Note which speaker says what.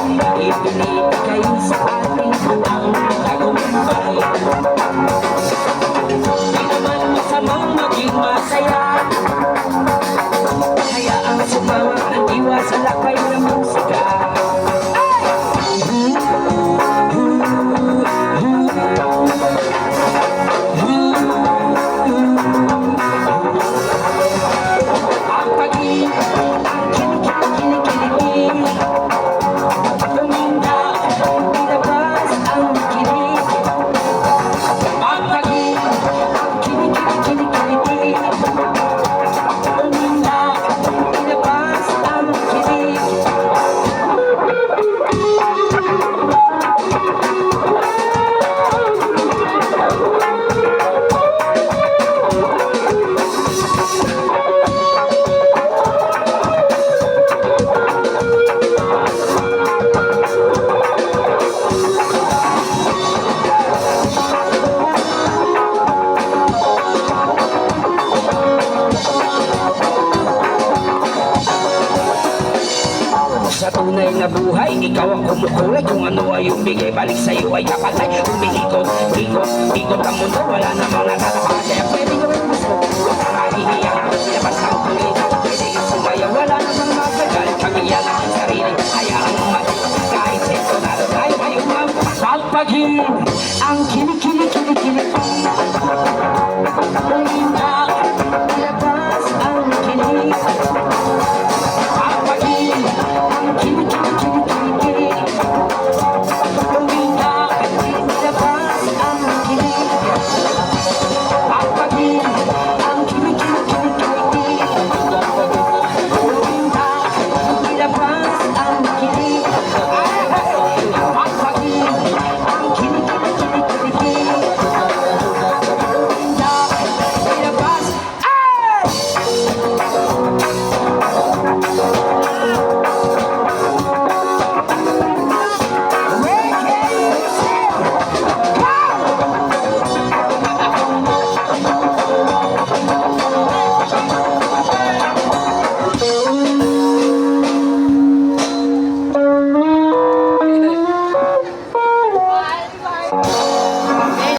Speaker 1: Ibinibigay sa ating ang tagumpay. Di naman masamang maging masaya, hayaang sumawa ang diwa sa lakay ng musika. Ang pag-ibig, ang kinikili-kiliti, tuminda, pinabas ang kilig. Ang pag-ibig, ang kinikili-kiliti, tuminda, pinabas ang kilig. Sa tunay na buhay, ikaw ang kumukulay. Kung ano ay yung bigay, balik sa'yo ay kapatay. Umiikot, ikot ang mundo, wala namang natatapakan. Kaya pwede gawin gusto, huwag kang mahihiya. Ilabas ang tuloy, pwede kang sumaya. Wala namang magagalit, pag-iyan ang sarili. Hayaan mo matuto, kahit sento na tayo ngayong pagpagin. Ang kilikili-kilikili